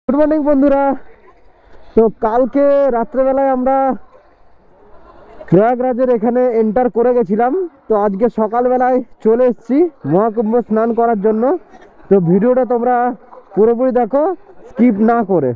Good morning বন্ধুরা। তো কালকে রাত্রেবেলায় আমরা প্রয়াগরাজের এখানে এন্টার করে গেছিলাম। তো আজকে সকালবেলায় চলে এসেছি মহাকুম্ভ স্নান করার জন্য। তো ভিডিওটা তোমরা পুরোপুরি দেখো, স্কিপ না করে।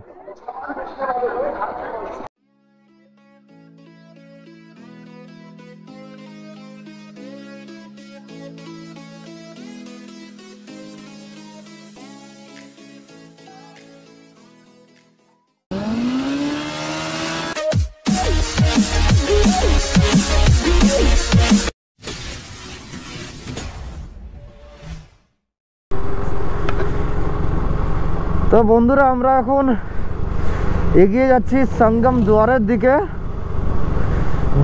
তো বন্ধুরা, আমরা এখন এগিয়ে যাচ্ছি সঙ্গম দুয়ারের দিকে।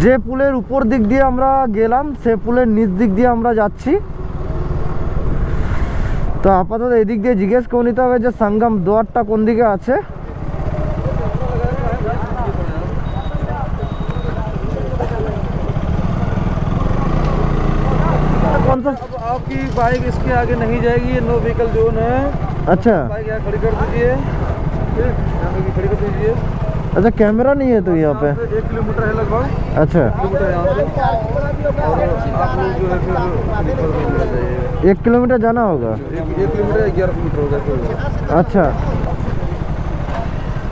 যে পুলের উপর দিক দিয়ে আমরা গেলাম সে পুলের নিচ দিক দিয়ে আমরা যাচ্ছি। তো আপাতত এদিক দিয়ে জিজ্ঞেস করে নিতে হবে যে সঙ্গম দুয়ারটা কোন দিকে আছে। कौन सा? आपकी बाइक इसके आगे नहीं जाएगी, ये नो व्हीकल जोन है। अच्छा बाइक यहाँ खड़ी कर दीजिए, यहाँ पे खड़ी कर दीजिए। अच्छा, कैमरा नहीं है तो यहाँ पे? 1 किलोमीटर है लगभग। अच्छा, किलोमीटर यहाँ से और आप लोग जो है फिर स्लीपर में मिल जाइए। 1 किलोमीटर जाना होगा। 1 किलोमीटर 11 किलोमीटर होगा फिर। अच्छा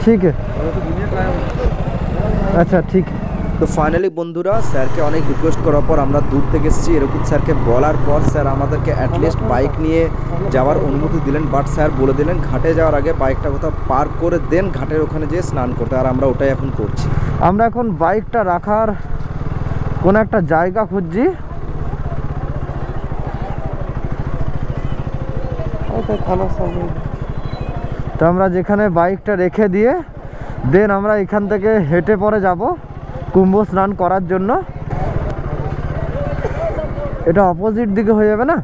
ठीक है, अच्छा ठीक है। তো ফাইনালি বন্ধুরা, স্যারকে অনেক রিকোয়েস্ট করার পর আমরা দূর থেকে এসেছি। এরকম স্যারকে বলার পর স্যার আমাদেরকে অ্যাটলিস্ট বাইক নিয়ে যাওয়ার অনুমতি দিলেন। বাট স্যার বলে দিলেন ঘাটে যাওয়ার আগে বাইকটা কোথাও পার্ক করে দেন, ঘাটের ওখানে যেয়ে স্নান করতে। আর আমরা ওটাই এখন করছি। আমরা এখন বাইকটা রাখার কোনো একটা জায়গা খুঁজছি। তো আমরা যেখানে বাইকটা রেখে দিয়ে দেন আমরা এখান থেকে হেঁটে পরে যাব কুম্ভ স্নান করার জন্য। এটা অপোজিট দিকে হয়ে যাবে না?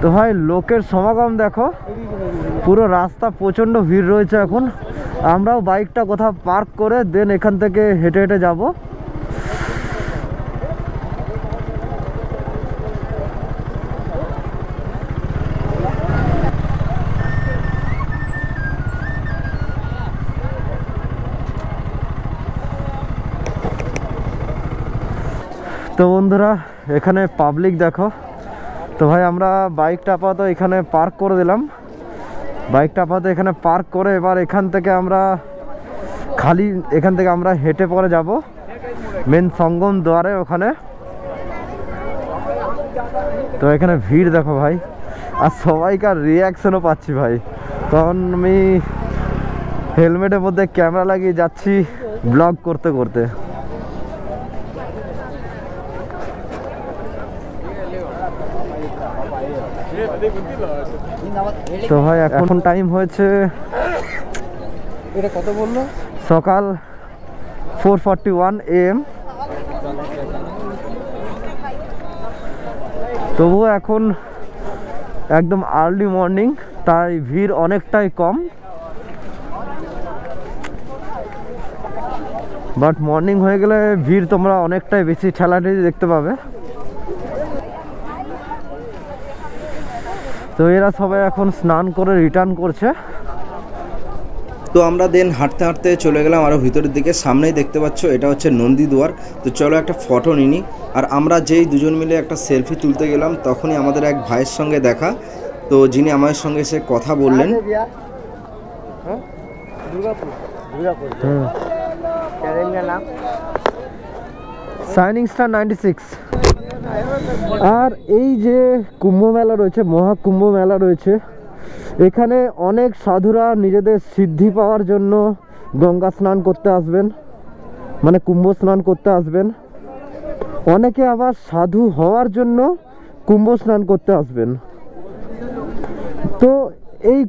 তো ভাই লোকের সমাগম দেখো, পুরো রাস্তা প্রচণ্ড ভিড় রয়েছে এখন। আমরাও বাইকটা কোথাও পার্ক করে দেন এখান থেকে হেঁটে হেঁটে যাব। তো বন্ধুরা, এখানে পাবলিক দেখো। তো ভাই আমরা বাইকটা আপাতত এখানে পার্ক করে দিলাম। বাইকটা আপাতত এখানে পার্ক করে এবার এখান থেকে আমরা হেঁটে পরে যাব মেন সঙ্গম দুয়ারে ওখানে। তো এখানে ভিড় দেখো ভাই, আর সবাইকার রিয়াকশনও পাচ্ছি ভাই। তখন আমি হেলমেটের মধ্যে ক্যামেরা লাগিয়ে যাচ্ছি ব্লগ করতে করতে। তো ভাই এখন টাইম হয়েছে এটা কত বললো? সকাল 4:41 AM। তবুও এখন একদম আর্লি মর্নিং, তাই ভিড় অনেকটাই কম। বাট মর্নিং হয়ে গেলে ভিড় তোমরা অনেকটাই বেশি ঠেলাঠেলি দেখতে পাবে। তো এরা সবাই এখন স্নান করে রিটার্ন করছে। তো আমরা দেন হাঁটতে হাঁটতে চলে গেলাম আরও ভিতরের দিকে। সামনেই দেখতে পাচ্ছ এটা হচ্ছে নন্দী দুয়ার। তো চলো একটা ফটো নিই। আর আমরা যেই দুজন মিলে একটা সেলফি তুলতে গেলাম তখনই আমাদের এক ভাইয়ের সঙ্গে দেখা। তো যিনি আমাদের সঙ্গে এসে কথা বললেন। Shining star 96। আর এই যে কুম্ভ মেলা রয়েছে, মহাকুম্ভ মেলা রয়েছে, এখানে অনেক সাধুরা নিজেদের সিদ্ধি পাওয়ার জন্য গঙ্গা স্নান করতে আসবেন, মানে কুম্ভ স্নান করতে আসবেন। অনেকে আবার সাধু হওয়ার জন্য কুম্ভ স্নান করতে আসবেন। তো এই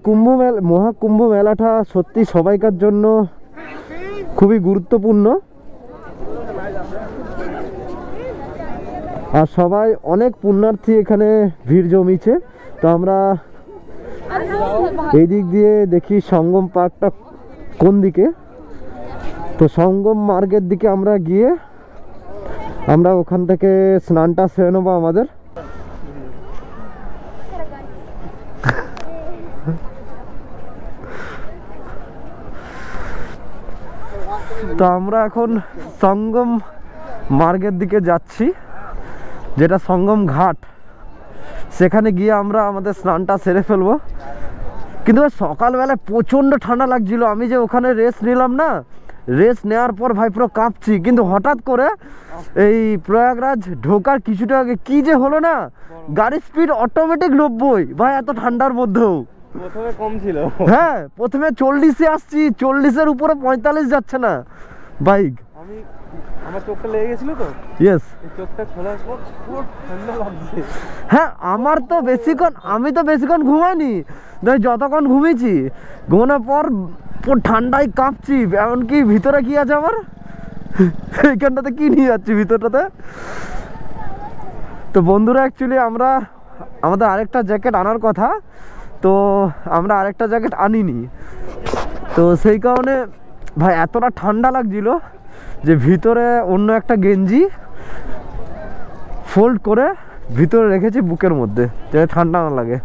মহাকুম্ভ মেলাটা সত্যি সবাইকার জন্য খুবই গুরুত্বপূর্ণ। আর সবাই অনেক পুণ্যার্থী এখানে ভিড় জমিয়েছে। তো আমরা এই দিক দিয়ে দেখি সঙ্গম পার্কটা কোন দিকে। তো সঙ্গম মার্গের দিকে আমরা গিয়ে আমরা ওখান থেকে স্নানটা সেরে নেবো আমাদের। তো আমরা এখন সঙ্গম মার্গের দিকে যাচ্ছি, যেটা সঙ্গম ঘাট। সেখানে গিয়ে আমরা আমাদের স্নানটা সেরে ফেলবো। কিন্তু সকালবেলায় প্রচণ্ড ঠান্ডা লাগছিল। আমি যে ওখানে রেস্ট নিলাম না, রেস্ট নেওয়ার পর ভাই পুরো কাঁপছি। কিন্তু হঠাৎ করে এই প্রয়াগরাজ ঢোকার কিছুটা আগে কি যে হলো না, গাড়ির স্পিড অটোমেটিক 90 ভাই, এত ঠান্ডার মধ্যেও। প্রথমে কম ছিল, হ্যাঁ প্রথমে 40-এ আসছি, 40-এর উপরে 45 যাচ্ছে না বাইক। আমার চোখটা লেগে গেছিল তো, ইয়েস, চোখটা খোলার পর পুরো ঠান্ডা লাগছে। হ্যাঁ আমার তো বেশিক্ষণ, আমি তো বেশিক্ষণ ঘুমাইনি, যতক্ষণ ঘুমিয়েছি ঘুমানোর পর পুরো ঠান্ডায় কাঁপছি। এমনকি ভিতরে কি আছে আমার, এইখানটাতে কি নিয়ে যাচ্ছি ভিতরটাতে। তো বন্ধুরা অ্যাকচুয়ালি আমাদের আরেকটা জ্যাকেট আনার কথা, তো আমরা আরেকটা জ্যাকেট আনিনি। তো সেই কারণে ভাই এতটা ঠান্ডা লাগছিল যে ভিতরে অন্য একটা গেঞ্জি ফোল্ড করে ভিতরে রেখেছি বুকের মধ্যে, যাতে ঠান্ডা না লাগে।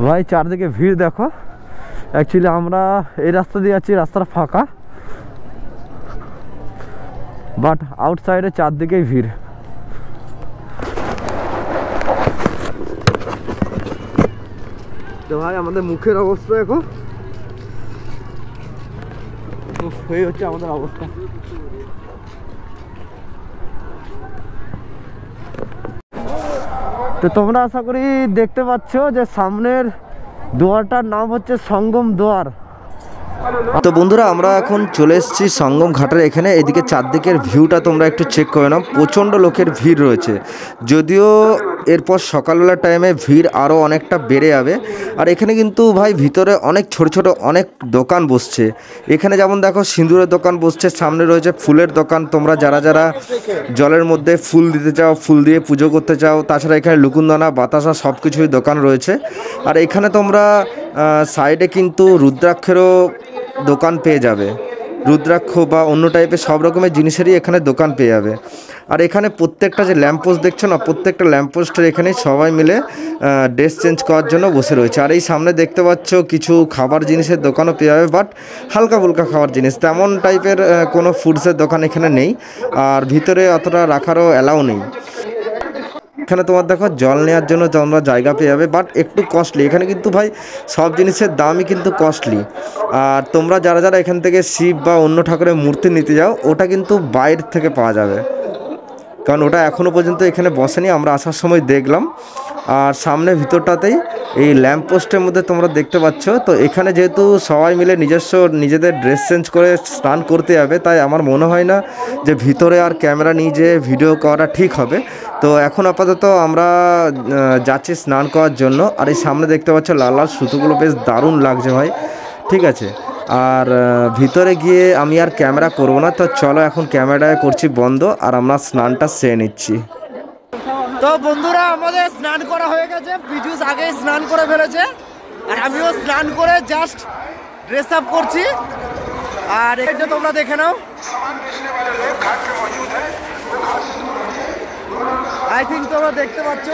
ভাই চারদিকে ভিড় দেখো। অ্যাকচুয়ালি আমরা এই রাস্তা দিয়ে যাচ্ছি, রাস্তাটা ফাঁকা, বাট আউটসাইডে চারদিকেই ভিড়। তো ভাই আমাদের মুখের অবস্থা দেখো, এই হচ্ছে আমাদের অবস্থা। তো তোমরা আশা করি দেখতে পাচ্ছ যে সামনের দুয়ারটার নাম হচ্ছে সঙ্গম দুয়ার। তো বন্ধুরা আমরা এখন চলে এসেছি সঙ্গম ঘাটের এখানে। এদিকে চারদিকের ভিউটা তোমরা একটু চেক করে নাও, প্রচণ্ড লোকের ভিড় রয়েছে। যদিও এরপর সকালবেলার টাইমে ভিড় আরও অনেকটা বেড়ে যাবে। আর এখানে কিন্তু ভাই ভিতরে অনেক ছোট ছোট অনেক দোকান বসছে। এখানে যেমন দেখো সিঁদুরের দোকান বসছে, সামনে রয়েছে ফুলের দোকান। তোমরা যারা যারা জলের মধ্যে ফুল দিতে চাও, ফুল দিয়ে পুজো করতে চাও, তাছাড়া এখানে লুকুনদানা, বাতাসা সব কিছুই দোকান রয়েছে। আর এখানে তোমরা সাইডে কিন্তু রুদ্রাক্ষেরও দোকান পেয়ে যাবে, রুদ্রাক্ষ বা অন্য টাইপের সব রকমের জিনিসেরই এখানে দোকান পেয়ে যাবে। আর এখানে প্রত্যেকটা যে ল্যাম্পপোস্ট দেখছো না, প্রত্যেকটা ল্যাম্পপোস্টের এখানে সবাই মিলে ড্রেস চেঞ্জ করার জন্য বসে রয়েছে। আর এই সামনে দেখতে পাচ্ছ কিছু খাবার জিনিসের দোকানও পেয়ে যাবে, বাট হালকা ফুলকা খাবার জিনিস, তেমন টাইপের কোনো ফুডসের দোকান এখানে নেই। আর ভিতরে অতটা রাখারও অ্যালাউ নেই। এখানে তোমার দেখো জল নেওয়ার জন্য তোমরা জায়গা পেয়ে যাবে, বাট একটু কস্টলি। এখানে কিন্তু ভাই সব জিনিসের দামই কিন্তু কস্টলি। আর তোমরা যারা যারা এখান থেকে শিব বা অন্য ঠাকুরের মূর্তি নিতে যাও, ওটা কিন্তু বাইরে থেকে পাওয়া যাবে, কারণ ওটা এখনও পর্যন্ত এখানে বসেনি, আমরা আসার সময় দেখলাম। আর সামনে ভিতরটাতেই এই ল্যাম্প পোস্টের মধ্যে তোমরা দেখতে পাচ্ছ। তো এখানে যেহেতু সবাই মিলে নিজেদের ড্রেস চেঞ্জ করে স্নান করতে যাবে, তাই আমার মনে হয় না যে ভিতরে আর ক্যামেরা নিয়ে যেয়ে ভিডিও করা ঠিক হবে। তো এখন আপাতত আমরা যাচ্ছি স্নান করার জন্য। আর এই সামনে দেখতে পাচ্ছ লাল লাল সুতোগুলো, বেশ দারুণ লাগছে ভাই, ঠিক আছে। আর ভিতরে গিয়ে আমি আর ক্যামেরা করব না, তো চলো এখন ক্যামেরায় করছি বন্ধ, আর আমরা স্নানটা সেরে নিচ্ছি। তো বন্ধুরা আমাদের স্নান করা হয়ে গেছে, পিজুস আগেই স্নান করে ফেলেছে, আর আমিও স্নান করে জাস্ট ড্রেস আপ করছি। আর এটা তোমরা দেখে নাও, আই থিঙ্ক তোমরা দেখতে পাচ্ছ।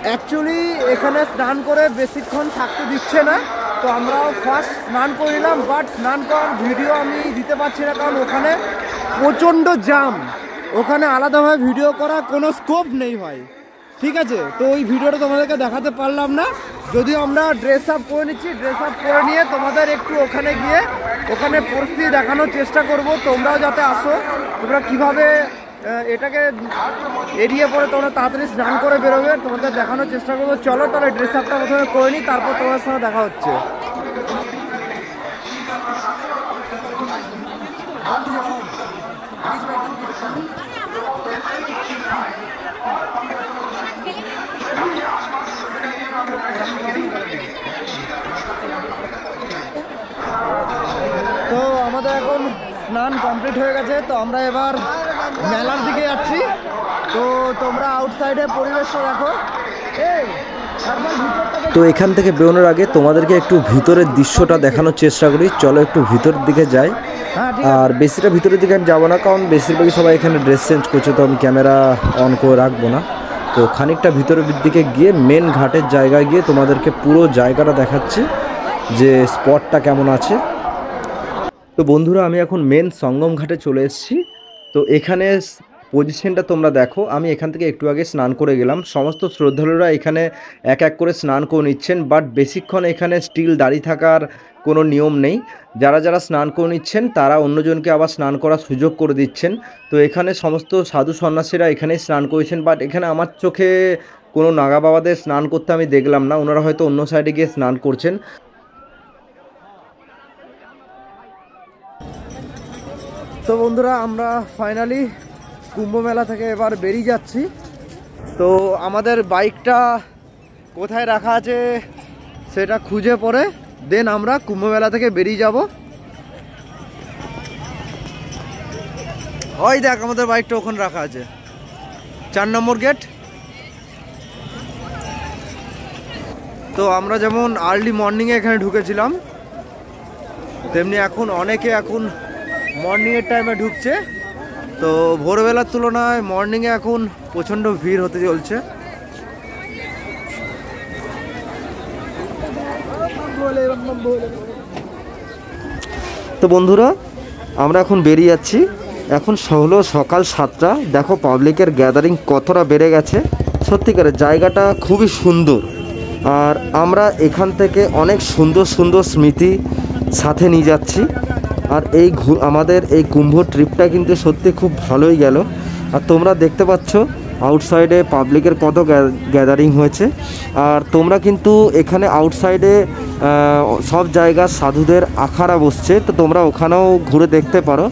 অ্যাকচুয়ালি এখানে স্নান করে বেশিক্ষণ থাকতে দিচ্ছে না, তো আমরাও ফার্স্ট স্নান করে নিলাম, বাট স্নান করার ভিডিও আমি দিতে পারছি না, কারণ ওখানে প্রচণ্ড জাম, ওখানে আলাদাভাবে ভিডিও করা কোনো স্কোপ নেই ভাই, ঠিক আছে। তো ওই ভিডিওটা তোমাদেরকে দেখাতে পারলাম না, যদিও আমরা ড্রেস আপ করে নিচ্ছি। ড্রেস আপ করে নিয়ে তোমাদের একটু ওখানে গিয়ে ওখানে পরিস্থিতি দেখানোর চেষ্টা করব, তোমরাও যাতে আসো, তোমরা কীভাবে এটাকে এড়িয়ে পরে তোমরা তাড়াতাড়ি স্নান করে বেরোবে, তোমাদের দেখানোর চেষ্টা করবো। চলো তাহলে ড্রেস আপটা প্রথমে করে নিই, তারপর তোমাদের সঙ্গে দেখা হচ্ছে। তো আমাদের এখন স্নান কমপ্লিট হয়ে গেছে, তো আমরা এবার মেলার দিকে যাচ্ছি। তো তোমরা আউটসাইডে পরিবেশটা দেখো। তো এখান থেকে বেরোনোর আগে তোমাদেরকে একটু ভিতরের দৃশ্যটা দেখানোর চেষ্টা করি, চলো একটু ভিতরের দিকে যাই। আর বেশিটা ভিতরের দিকে আমি যাবো না, কারণ বেশিরভাগই সবাই এখানে ড্রেস চেঞ্জ করছে, তো আমি ক্যামেরা অন করে রাখবো না। তো খানিকটা ভিতরের দিকে গিয়ে মেন ঘাটের জায়গায় গিয়ে তোমাদেরকে পুরো জায়গাটা দেখাচ্ছি যে স্পটটা কেমন আছে। তো বন্ধুরা আমি এখন মেন সঙ্গম ঘাটে চলে এসেছি। তো এখানে পজিশনটা তোমরা দেখো, আমি এখান থেকে একটু আগে স্নান করে গেলাম। সমস্ত শ্রদ্ধালুরা এখানে এক এক করে স্নান করে নিচ্ছেন, বাট বেশিক্ষণ এখানে স্টিল দাঁড়িয়ে থাকার কোনো নিয়ম নেই। যারা যারা স্নান করে নিচ্ছেন তারা অন্যজনকে আবার স্নান করার সুযোগ করে দিচ্ছেন। তো এখানে সমস্ত সাধু সন্ন্যাসীরা এখানেই স্নান করেছেন, বাট এখানে আমার চোখে কোনো নাগা বাবাদের স্নান করতে আমি দেখলাম না, ওনারা হয়তো অন্য সাইডে গিয়ে স্নান করছেন। তো বন্ধুরা আমরা ফাইনালি কুম্ভ মেলা থেকে এবার বেরিয়ে যাচ্ছি। তো আমাদের বাইকটা কোথায় রাখা আছে সেটা খুঁজে পরে দেন আমরা কুম্ভ মেলা থেকে বেরিয়ে যাব। ওই দেখ আমাদের বাইকটা ওখানে রাখা আছে, 4 নম্বর গেট। তো আমরা যেমন আর্লি মর্নিংয়ে এখানে ঢুকেছিলাম, তেমনি এখন অনেকে এখন মর্নিংয়ের টাইমে ঢুকছে। তো ভোরবেলার তুলনায় মর্নিংয়ে এখন প্রচণ্ড ভিড় হতে চলছে। তো বন্ধুরা আমরা এখন বেরিয়ে যাচ্ছি। এখন হলো সকাল 7টা। দেখো পাবলিকের গ্যাদারিং কতটা বেড়ে গেছে। সত্যিকারের জায়গাটা খুবই সুন্দর, আর আমরা এখান থেকে অনেক সুন্দর সুন্দর স্মৃতি সাথে নিয়ে যাচ্ছি। আর আমাদের এই কুম্ভ ট্রিপটা কিন্তু সত্যি খুব ভালোই গেল। আর তোমরা দেখতে পাচ্ছ আউটসাইডে পাবলিকের কত গ্যাদারিং হয়েছে। আর তোমরা কিন্তু এখানে আউটসাইডে সব জায়গার সাধুদের আখাড়া বসছে, তো তোমরা ওখানেও ঘুরে দেখতে পারো।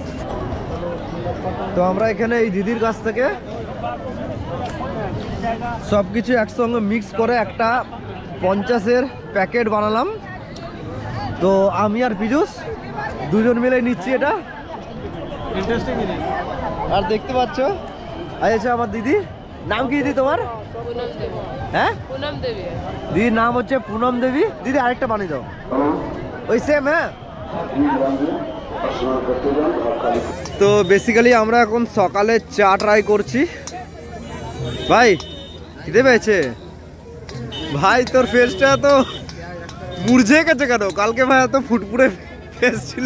তো আমরা এখানে এই দিদির কাছ থেকে সব কিছু একসঙ্গে মিক্স করে একটা 50-এর প্যাকেট বানালাম। তো আমি আর পীযূষ দুজন মিলে নিচ্ছি এটা। ইন্টারেস্টিং জিনিস। আর দেখতে পাচ্ছ আচ্ছা আমার দিদি, নাম কি দিদি তোমার? হ্যাঁ পুনম দেবী। দিদির নাম হচ্ছে পুনম দেবী। দিদি আরেকটা বানিয়ে দাও, ওই সেম। হ্যাঁ তো বেসিক্যালি আমরা এখন সকালে চা ট্রাই করছি। ভাই খিদে পেয়েছে? ভাই তোর ফেসটা তো মুরঝে গেছে কেন? কালকে ভাই এত ফুটফুটে ফেস ছিল।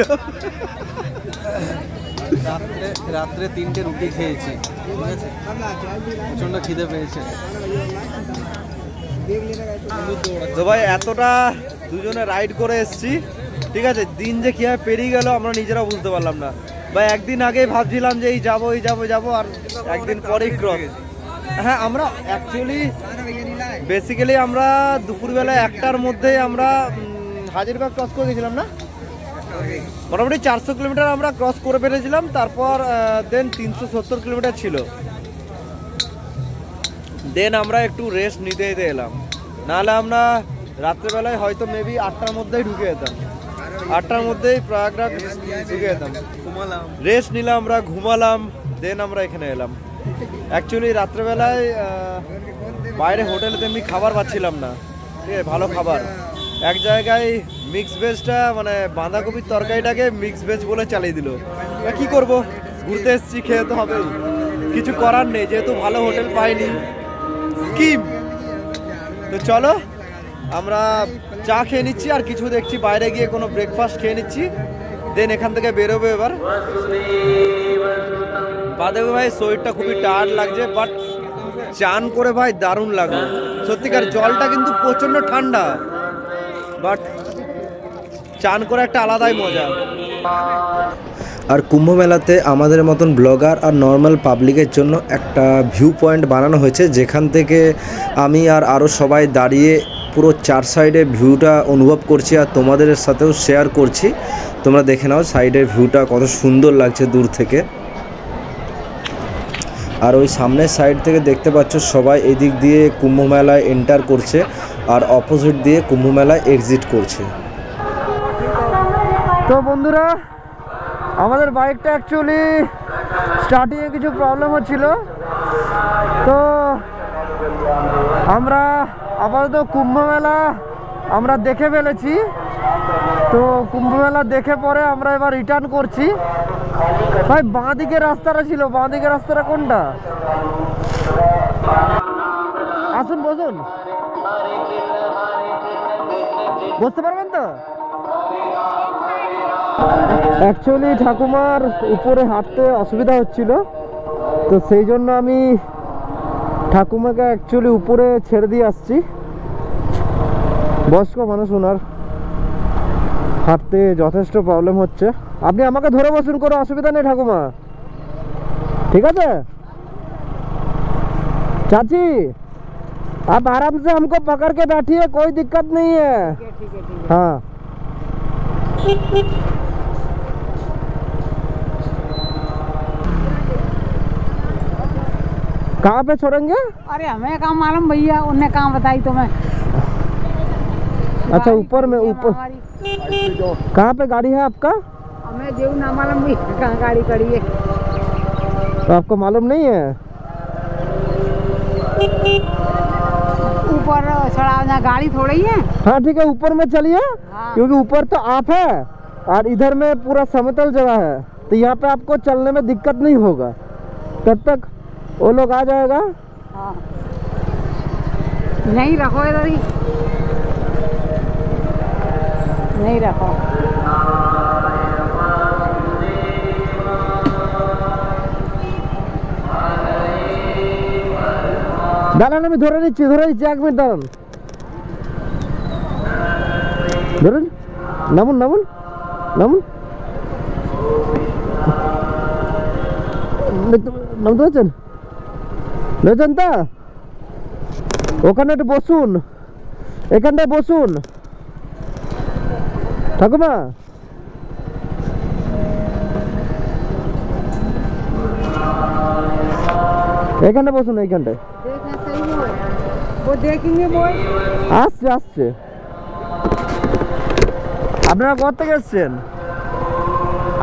রাত্রে 3টে রুটি খেয়েছি, ঠিক আছে, প্রচন্ড খিদে পেয়েছে। তো ভাই এতটা দুজনে রাইড করে এসছি, ঠিক আছে, দিন যে কীভাবে পেরিয়ে গেল আমরা নিজেরাও বুঝতে পারলাম না। ভাই একদিন আগেই ভাবছিলাম যে এই যাবো আর একদিন পরেই ক্রস। হ্যাঁ আমরা বেসিক্যালি আমরা দুপুরবেলা 1টার মধ্যেই আমরা হাজিরবাগ ক্রস করে গেছিলাম না, মোটামুটি 400 কিলোমিটার আমরা ক্রস করে ফেলেছিলাম। তারপর দেন 370 কিলোমিটার ছিল। দেন আমরা একটু রেস্ট নিতে এলাম, নাহলে আমরা রাত্রেবেলায় হয়তো মেবি 8টার মধ্যেই ঢুকে যেতাম, 8টার মধ্যেই প্রয়াগরাজ ঢুকে যেতাম। রেস্ট নিলাম, আমরা ঘুমালাম, দেন আমরা এখানে এলাম। অ্যাকচুয়ালি রাত্রেবেলায় বাইরে হোটেলে তেমনি খাবার পাচ্ছিলাম না, ঠিক আছে, ভালো খাবার। এক জায়গায় মিক্স ভেজটা মানে বাঁধাকপির তরকারিটাকে মিক্স ভেজ বলে চালিয়ে দিল। কি করব, ঘুরতে এসেছি, খেয়ে তো হবে, কিছু করার নেই, যেহেতু ভালো হোটেল পাইনি, স্কিম। তো চলো আমরা চা খেয়ে নিচ্ছি আর কিছু দেখছি, বাইরে গিয়ে কোনো ব্রেকফাস্ট খেয়ে নিচ্ছি, দেন এখান থেকে বেরোবে এবার। বাদে ভাই শরীরটা খুবই টায়ার্ড লাগছে, বাট চান করে ভাই দারুণ লাগলো। সত্যিকার জলটা কিন্তু প্রচণ্ড ঠান্ডা, বাট চান করে একটা আলাদাই মজা। আর কুম্ভ মেলাতে আমাদের মতন ব্লগার আর নর্মাল পাবলিকের জন্য একটা ভিউ পয়েন্ট বানানো হয়েছে, যেখান থেকে আমি আর আরও সবাই দাঁড়িয়ে পুরো 4 সাইডে ভিউটা অনুভব করছি আর তোমাদের সাথেও শেয়ার করছি। তোমরা দেখে নাও সাইডের ভিউটা কত সুন্দর লাগছে দূর থেকে। আর ওই সামনের সাইড থেকে দেখতে পাচ্ছ সবাই এই দিক দিয়ে কুম্ভ মেলায় এন্টার করছে আর অপোজিট দিয়ে কুম্ভ মেলায় এক্সিট করছে। তো বন্ধুরা আমাদের বাইকটা অ্যাকচুয়ালি স্টার্টিংয়ে কিছু প্রবলেম হচ্ছিল, তো আমরা আপাতত কুম্ভ মেলা আমরা দেখে ফেলেছি। তো কুম্ভ মেলা দেখে পরে আমরা এবার রিটার্ন করছি। ভাই বাঁ দিকে রাস্তাটা ছিল, বাঁ দিকে রাস্তাটা কোনটা? আসুন বসুন, বসতে পারবেন তো? অ্যাকচুয়ালি ঠাকুমার উপরে হাঁটতে অসুবিধা হচ্ছিল, তো সেই জন্য আমি ঠাকুমাকে অ্যাকচুয়ালি উপরে ছেড়ে দিয়ে আসছি। বয়স্ক মানুষ, ওনার হাঁটতে যথেষ্ট প্রবলেম হচ্ছে। আপনি আমাকে ধরে বসুন, কোনো অসুবিধা নেই ঠাকুমা, ঠিক আছে? चाची आप आराम से हमको पकड़ के बैठिए, कोई दिक्कत नहीं है। हाँ कहाँ पे छोड़ेंगे? अरे हमें कहाँ मालूम भैया, उनने कहाँ बताई तुम्हें? अच्छा ऊपर में, ऊपर कहाँ पे गाड़ी है आपका? हमें जो ना मालूम भैया कहाँ गाड़ी खड़ी है। तो आपको मालूम नहीं है? ऊपर चढ़ाना गाड़ी थोड़ी है। हाँ ठीक है, ऊपर में चलिए। हाँ। क्योंकि ऊपर तो आप है और इधर में पूरा समतल जगह है, तो यहाँ पे आपको चलने में दिक्कत नहीं होगा। तब तक वो लोग आ जाएगा। हाँ। नहीं रखो इधर ही, नहीं रखो। দাঁড়ান, আমি ধরে নিচ্ছি, 1 মিনিট দাঁড়ান। ধরুন, নামুন নামুন নামুন, নামতে পারছেন? বুঝছেন তো? ওখানে একটু বসুন, এখানটায় বসুন ঠাকুমা। এখানে বসুন, এইখানটায়। देखना सही है, वो देखेंगे वो। আসছে আসছে। আপনারা কোথা থেকে এসছেন?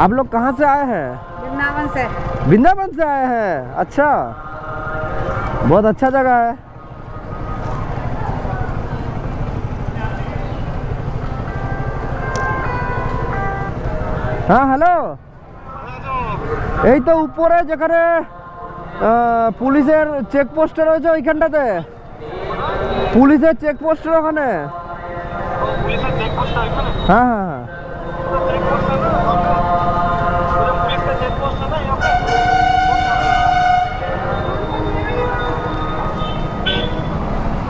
आप लोग कहाँ से आए हैं? वृंदावन से। वृंदावन से आए हैं? अच्छा, बहुत अच्छा जगह है। हाँ हेलो, এই তো উপরে যেখানে পুলিশের চেকপোস্ট রয়েছে, ওইখানটাতে পুলিশের চেকপোস্টের ওখানে। হ্যাঁ হ্যাঁ হ্যাঁ,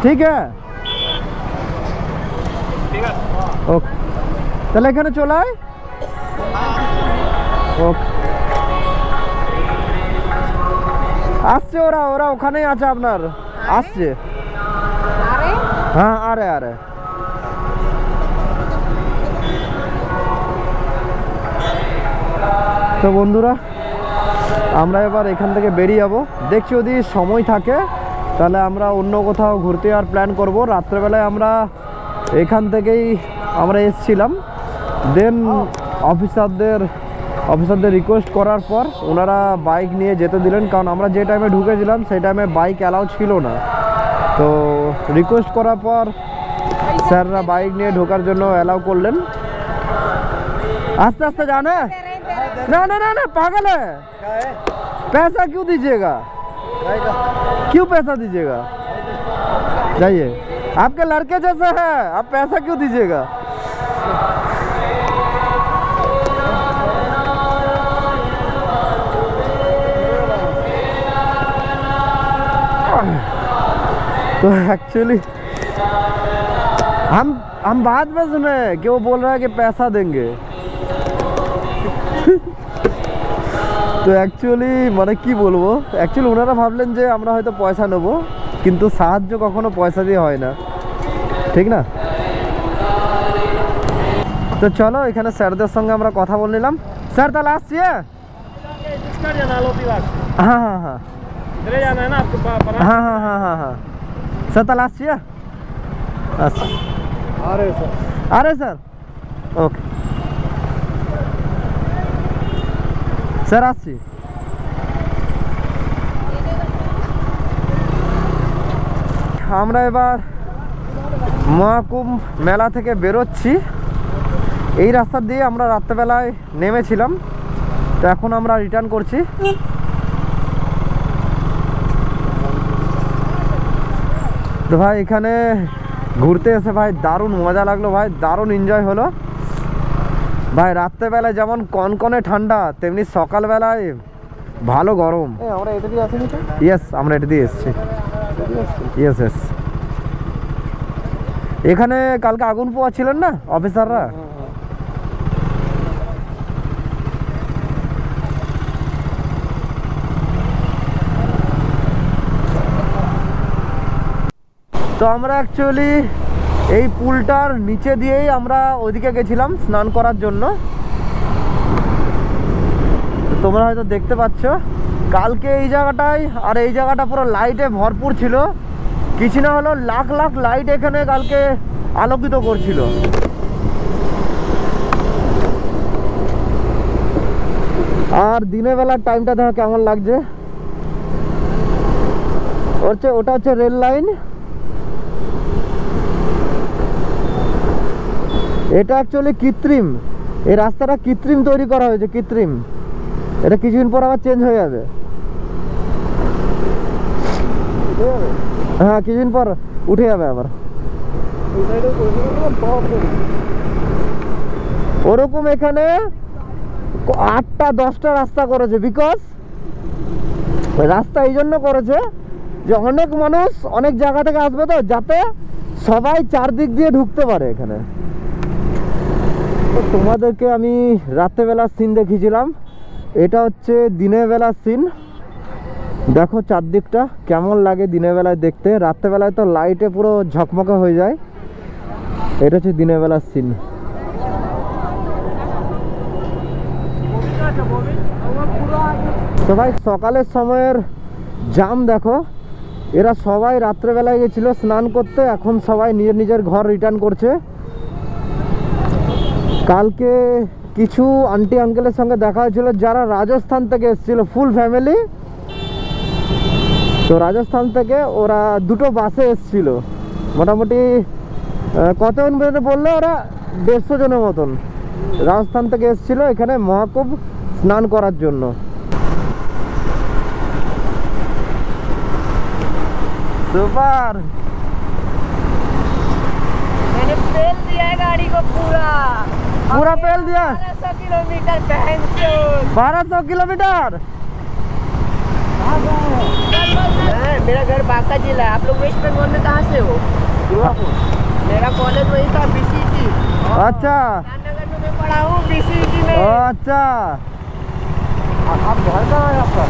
ঠিক আছে ওকে, তাহলে এখানে চলে আয়। ওকে, আসছে ওরা, ওরা ওখানেই আছে আপনার, আসছে। अरे হ্যাঁ আরে আরে, তো বন্ধুরা আমরা এবার এখান থেকে বেরিয়ে যাব। দেখছি যদি সময় থাকে তাহলে আমরা অন্য কোথাও ঘুরতে আর প্ল্যান করব। রাত্রেবেলায় আমরা এখান থেকেই আমরা এসেছিলাম, দেন অফিসারদের রিকোয়েস্ট করার পর ওনারা বাইক নিয়ে যেতে দিলেন, কারণ আমরা যে টাইমে ঢুকেছিলাম সেই টাইমে বাইক অ্যালাউ ছিল না। তো রিকোয়েস্ট করার পর স্যাররা বাইক নিয়ে ঢোকার জন্য অ্যালাউ করলেন। आस्ते आस्ते जाना है? ना ना ना ना, पागल है, पैसा क्यों दीजिएगा? क्यों पैसा दीजिएगा? जाइए, आपके लड़के जैसा है, आप पैसा क्यों दीजिएगा? तो एक्चुअली हम बाद में सुने कि वो बोल रहा है कि पैसा देंगे। তো অ্যাকচুয়ালি মানে কি বলবো, অ্যাকচুয়ালি ওনারা ভাবলেন যে আমরা হয়তো পয়সা নেব, কিন্তু সাহায্য কখনো পয়সা দিয়ে হয় না, ঠিক না? তো চলো এখানে স্যারদের সঙ্গে আমরা কথা বলে নিলাম। স্যার তাহলে আসছি। হ্যাঁ হ্যাঁ হ্যাঁ हाँ हाँ हाँ हाँ हाँ सर, ताला আসছি। আচ্ছা, আরে স্যার, ওকে স্যার আসছি। আমরা এবার মহাকুম্ভ মেলা থেকে বেরোচ্ছি। এই রাস্তা দিয়ে আমরা রাত্রেবেলায় নেমেছিলাম, তো এখন আমরা রিটার্ন করছি। তো ভাই এখানে ঘুরতে এসে ভাই দারুণ মজা লাগলো ভাই, দারুণ এনজয় হলো ভাই। রাত্রেবেলায় যেমন কনকনে ঠান্ডা, তেমনি সকালবেলায় ভালো গরম। আমরা এটা দিয়ে আসিনি তো? ইয়েস, আমরা এটা দিয়ে এসেছি। Yes yes. এখানে কালকে আগুন পোয়া ছিলেন না অফিসাররা? তো আমরা অ্যাকচুয়ালি এই পুলটার নিচে দিয়েই আমরা ওইদিকে গেছিলাম স্নান করার জন্য। তোমরা হয়তো দেখতে পাচ্ছ কালকে এই জায়গাটায় আর এই জায়গাটা পুরো লাইটে ভরপুর ছিল, কিছু না হলো লাখ লাখ লাইট এখানে কালকে আলোকিত করছিল। আর দিনের বেলার টাইমটা দেখো কেমন লাগছে। ওটা হচ্ছে রেল লাইন, এটা অ্যাকচুয়ালি কৃত্রিম, এই রাস্তাটা কৃত্রিম তৈরি করা হয়েছে, কৃত্রিম। এটা কিছুদিন পর আবার চেঞ্জ হয়ে যাবে। হ্যাঁ, কিছুদিন পর উঠে যাবে আবার। ওরকম এখানে 8টা 10টা রাস্তা করেছে, বিকজ রাস্তা এই জন্য করেছে যে অনেক মানুষ অনেক জায়গা থেকে আসবে, তো যাতে সবাই চারদিক দিয়ে ঢুকতে পারে এখানে। তো তোমাদেরকে আমি রাত্রেবেলার সিন দেখিয়েছিলাম, এটা হচ্ছে দিনের বেলার সিন। দেখো চারদিকটা কেমন লাগে দিনের বেলায় দেখতে, রাত্রেবেলায় তো লাইটে পুরো ঝকমকে হয়ে যায়। এটা হচ্ছে দিনের বেলার সিন। তো ভাই সকালের সময়ের জাম দেখো, এরা সবাই রাত্রেবেলায় গেছিল স্নান করতে, এখন সবাই নিজের নিজের ঘর রিটার্ন করছে। কালকে কিছু আন্টি আঙ্কেলের সঙ্গে দেখা হয়েছিল যারা রাজস্থান থেকে এসেছিল, ফুল ফ্যামিলি। তো রাজস্থান থেকে ওরা 2টো বাসে এসেছিল, মোটামুটি কতজন পর্যন্ত বললো, ওরা 150 জনের মতন রাজস্থান থেকে এসেছিল এখানে মহাকুম্ভ স্নান করার জন্য। সুপার। मैंने पेल दिया है गाड़ी को पूरा पेल दिया? 1200 किलोमीटर बहन से। 1200 किलोमीटर? मेरा घर बांका जिला है। आप लोग वेस्ट बंगाल में कहाँ से हो? दुर्गापुर। मेरा कॉलेज वही था, बीसीटी। अच्छा, नगर में मैं पढ़ा हूँ, बीसीटी में। अच्छा। आप घर कहाँ है आपका?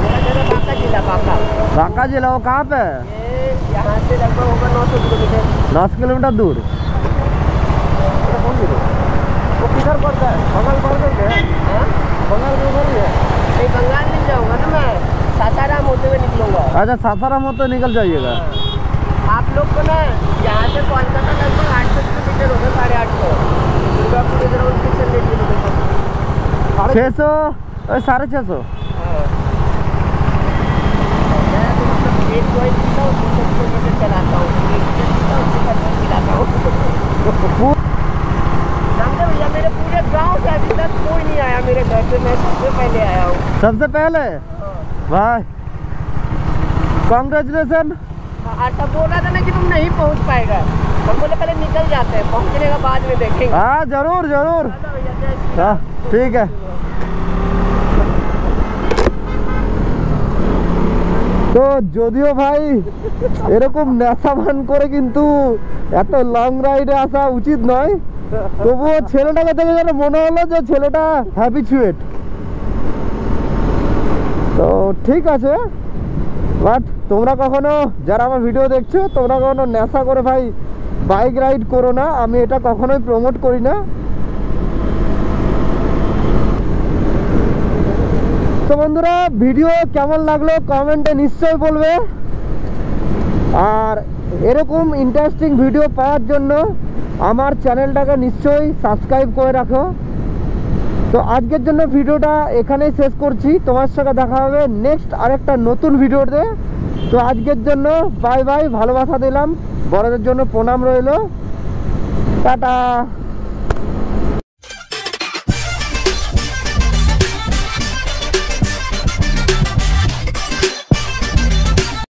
मेरा घर है बांका जिला, बांका। बांका जिला, वो कहाँ पे है? ये यहाँ से लगभग होगा 900 किलोमीटर। 10 किलोमीटर दूर। वो किधर पड़ता है? बंगाल पड़ता है? हाँ? बंगाल में उधर ही है? नहीं, बंगाल मिल जाऊंगा ना मैं, सासाराम होते हुए निकलूंगा। अच्छा, सासाराम होते निकल जाइएगा। आप लोग को ना यहाँ से कोलकाता लगभग 800 किलोमीटर होगा, 850। दुर्गापुर इधर 600 किलोमीटर। 600, 650। मैं तो मतलब 1 पॉइंट पीता हूँ, 200 किलोमीटर चलाता हूँ, 1 पीता हूँ, 600 पिलाता हूँ। जानते भैया, मेरे पूरे गांव से अभी तक कोई नहीं आया मेरे घर से, मैं सबसे पहले आया हूँ। सबसे पहले? भाई कांग्रेचुलेसन। और सब बोल रहा था ना कि तुम नहीं पहुँच पाएगा, हम बोले पहले निकल जाते हैं, पहुँचने का बाद में देखेंगे। हाँ, जरूर जरूर। हाँ, ठीक है। তো যদিও ভাই এরকম নেশা ভান করে কিন্তু এত লং রাইডে আসা উচিত নয়, তবুও ছেলেটাকে দেখে যেন মনে হলো যে ছেলেটা হ্যাবিচুয়েট। তো ঠিক আছে, বাট তোমরা কখনো যারা আমার ভিডিও দেখছো, তোমরা কখনো নেশা করে ভাই বাইক রাইড করো না, আমি এটা কখনোই প্রমোট করি না। তো বন্ধুরা, ভিডিও কেমন লাগলো কমেন্টে নিশ্চয়ই বলবে, আর এরকম ইন্টারেস্টিং ভিডিও পাওয়ার জন্য আমার চ্যানেলটাকে নিশ্চয়ই সাবস্ক্রাইব করে রাখো। তো আজকের জন্য ভিডিওটা এখানেই শেষ করছি, তোমার সঙ্গে দেখা হবে নেক্সট আরেকটা নতুন ভিডিওতে। তো আজকের জন্য বাই বাই, ভালোবাসা দিলাম, বড়দের জন্য প্রণাম রইল, টাটা।